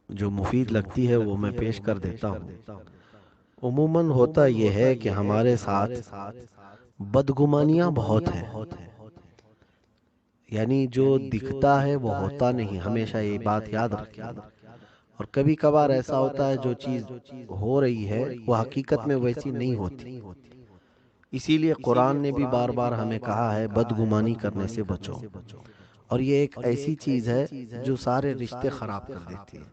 جو مفید لگتی ہے وہ میں پیش کر دیتا ہوں۔ عموماً ہوتا یہ ہے کہ ہمارے ساتھ بدگمانیاں بہت ہیں، یعنی جو دکھتا ہے وہ ہوتا نہیں، ہمیشہ یہ بات یاد رکھیں۔ اور کبھی کبھار ایسا ہوتا ہے جو چیز ہو رہی ہے وہ حقیقت میں ویسی نہیں ہوتی۔ اسی لیے قرآن نے بھی بار بار ہمیں کہا ہے بدگمانی کرنے سے بچو۔ اور یہ ایک ایسی چیز ہے جو سارے رشتے خراب کر دیتی ہے۔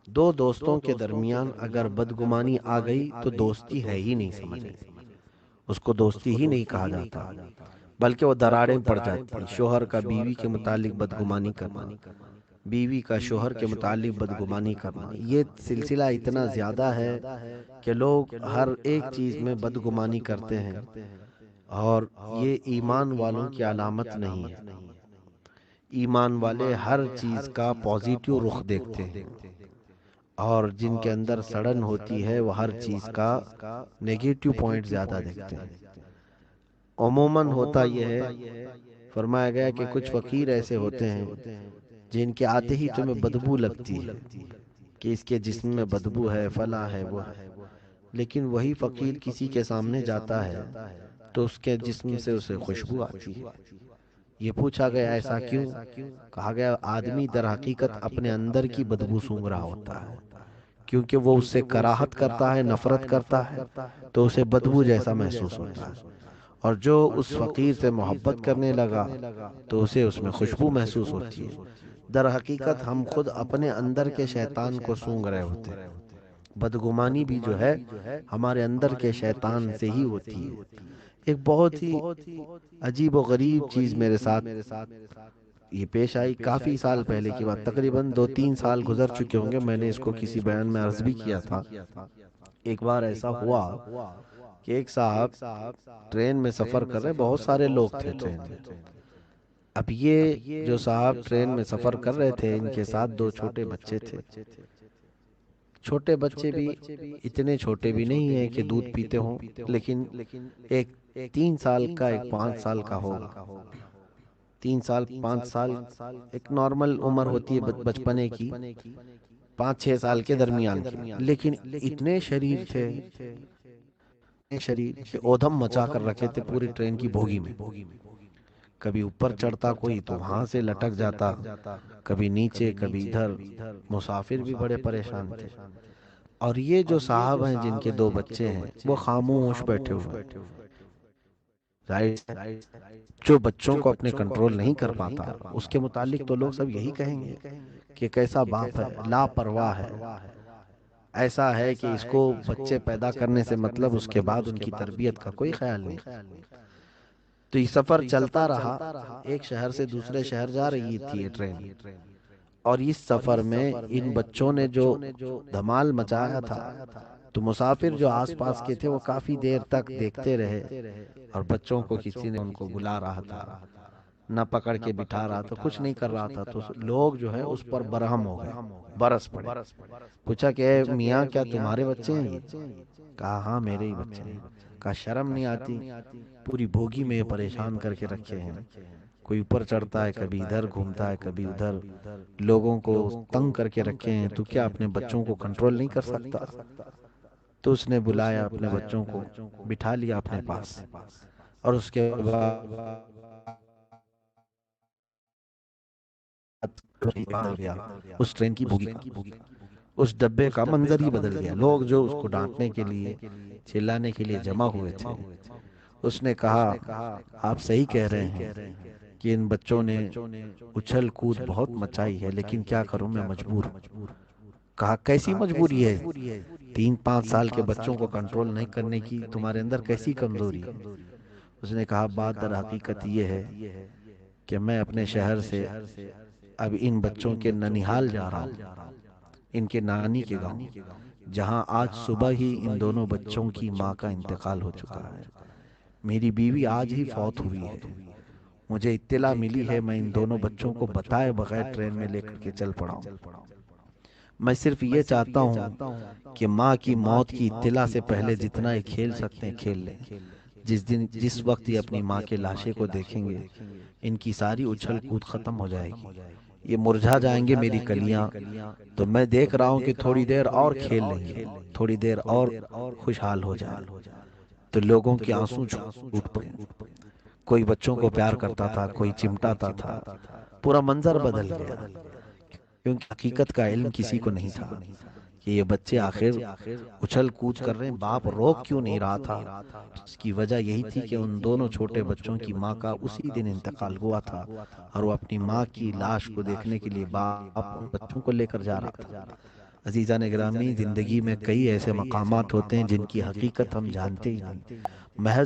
دو دوستوں کے درمیان اگر بدگمانی آ گئی تو دوستی ہے ہی نہیں، سمجھیں، اس کو دوستی ہی نہیں کہا جاتا، بلکہ وہ دراڑیں پڑ جاتی ہیں۔ شوہر کا بیوی کے متعلق بدگمانی کرنا، بیوی کا شوہر کے متعلق بدگمانی کرنا، یہ سلسلہ اتنا زیادہ ہے کہ لوگ ہر ایک چیز میں بدگمانی کرتے ہیں، اور یہ ایمان والوں کی علامت نہیں ہے۔ ایمان والے ہر چیز کا پازیٹیو رخ دیکھتے ہیں، اور جن کے اندر سڑن ہوتی ہے وہ ہر چیز کا نیگیٹو پوائنٹ زیادہ دیکھتے ہیں۔ عموماً ہوتا یہ ہے، فرمایا گیا کہ کچھ فقیر ایسے ہوتے ہیں جن کے آتے ہی تمہیں بدبو لگتی ہے کہ اس کے جسم میں بدبو ہے، فلاں ہے، وہ ہے، لیکن وہی فقیر کسی کے سامنے جاتا ہے تو اس کے جسم سے اسے خوشبو آتی ہے۔ یہ پوچھا گیا ایسا کیوں؟ کہا گیا آدمی در حقیقت اپنے اندر کی بدبو سونگھ رہا ہوتا ہے، کیونکہ وہ اس سے کراہت کرتا ہے، نفرت کرتا ہے، تو اسے بدبو جیسا محسوس ہوتا ہے۔ اور جو اس فقیر سے محبت کرنے لگا تو اسے اس میں خوشبو محسوس ہوتی ہے۔ در حقیقت ہم خود اپنے اندر کے شیطان کو سونگ رہے ہوتے ہیں۔ بدگمانی بھی جو ہے ہمارے اندر کے شیطان سے ہی ہوتی ہے۔ ایک بہت ہی عجیب و غریب چیز میرے ساتھ یہ پیش آئی کافی سال پہلے کی بات، تقریباً 2-3 سال گزر چکے ہوں گے، میں نے اس کو کسی بیان میں عرض بھی کیا تھا۔ ایک بار ایسا ہوا کہ ایک صاحب ٹرین میں سفر کر رہے، بہت سارے لوگ تھے ٹرین میں۔ اب یہ جو صاحب ٹرین میں سفر کر رہے تھے ان کے ساتھ دو چھوٹے بچے تھے۔ چھوٹے بچے بھی اتنے چھوٹے بھی نہیں ہیں کہ دودھ پیتے ہوں، لیکن ایک 3 سال کا، ایک 5 سال کا ہوگا۔ 3 سال 5 سال ایک نارمل عمر ہوتی ہے بچپنے کی، 5-6 سال کے درمیان کی، لیکن اتنے شریر تھے، شریر کے اودھم مچا کر رکھے تھے پوری ٹرین کی بوگی میں۔ کبھی اوپر چڑھتا کوئی تو وہاں سے لٹک جاتا، کبھی نیچے، کبھی ادھر۔ مسافر بھی بڑے پریشان تھے۔ اور یہ جو صاحب ہیں جن کے دو بچے ہیں وہ خاموش بیٹھے ہوئے ہیں۔ ظاہر ہے، جو بچوں کو اپنے کنٹرول نہیں کر پاتا اس کے متعلق تو لوگ سب یہی کہیں گے کہ کیسا باپ ہے، لاپرواہ ہے، ایسا ہے کہ اس کو بچے پیدا کرنے سے مطلب اس کے بعد ان کی تربیت کا کوئی خیال نہیں۔ تو یہ سفر چلتا رہا، ایک شہر سے دوسرے شہر جا رہی تھی یہ ٹرین، اور اس سفر میں ان بچوں نے جو دھمال مچایا تھا تو مسافر جو آس پاس کے تھے وہ کافی دیر تک دیکھتے رہے، اور بچوں کو کسی نے ان کو بلا رہا تھا، نہ پکڑ کے بٹھا رہا تھا، کچھ نہیں کر رہا تھا، تو لوگ جو ہے اس پر برہم ہو گئے، برس پڑے۔ پوچھا کہ اے میاں کیا تمہارے بچے ہیں یہ؟ کہا ہاں میرے ہی بچے ہیں۔ کہا شرم نہیں آتی؟ پوری بوگی میں یہ پریشان کر کے رکھے ہیں، کوئی اوپر چڑھتا ہے، کبھی ادھر گھومتا ہے، کبھی ادھر، لوگوں کو تنگ کر کے رکھے ہیں، تو کیا اپنے بچوں کو کنٹرول نہیں کر سکتا؟ تو اس نے بلایا اپنے بچوں کو، بٹھا لیا اپنے پاس، اور اس کے بعد بدل گیا اس ٹرین کی بوگی کا، اس ڈبے کا منظر ہی بدل گیا۔ لوگ جو اس کو ڈانٹنے کے لیے، چلانے کے لیے جمع ہوئے تھے، اس نے کہا آپ صحیح کہہ رہے ہیں کہ ان بچوں نے اچھل کود بہت مچائی ہے، لیکن کیا کروں میں مجبور ہوں۔ کہا کیسی مجبوری ہے؟ 3-5 سال کے بچوں کو کنٹرول نہیں کرنے کی تمہارے اندر کیسی کمزوری ہے؟ اس نے کہا بات در حقیقت یہ ہے کہ میں اپنے شہر سے اب ان بچوں کے ننیحال جا رہا ہوں، ان کے نانی کے گاؤں، جہاں آج صبح ہی ان دونوں بچوں کی ماں کا انتقال ہو چکا ہے۔ میری بیوی آج ہی فوت ہوئی ہے، مجھے اطلاع ملی ہے، میں ان دونوں بچوں کو بتائے بغیر ٹرین میں لے کر کے چل پڑا ہوں۔ میں صرف یہ چاہتا ہوں کہ ماں کی موت کی اطلاع سے پہلے جتنا یہ کھیل سکتے ہیں کھیل لیں۔ جس وقت یہ اپنی ماں کے لاشے کو دیکھیں گے ان کی ساری اچھل کود ختم ہو جائے گی، یہ مرجھا جائیں گے میری کلیاں، تو میں دیکھ رہا ہوں کہ تھوڑی دیر اور کھیل لیں گے، تھوڑی دیر اور خوشحال ہو جائے۔ تو لوگوں کے آنسو چھوٹ پڑے، کوئی بچوں کو پیار کرتا تھا، کوئی چمٹاتا تھا، پورا منظر بدل گیا، کیونکہ حقیقت کا علم کسی کو نہیں تھا کہ یہ بچے آخر اچھل کود کر رہے ہیں، باپ روک کیوں نہیں رہا تھا؟ اس کی وجہ یہی تھی کہ ان دونوں چھوٹے بچوں کی ماں کا اسی دن انتقال ہوا تھا، اور وہ اپنی ماں کی لاش کو دیکھنے کے لیے باپ ان بچوں کو لے کر جا رہا تھا۔ عزیزان گرامی، زندگی میں کئی ایسے مقامات ہوتے ہیں جن کی حقیقت ہم جانتے ہی نہیں، محض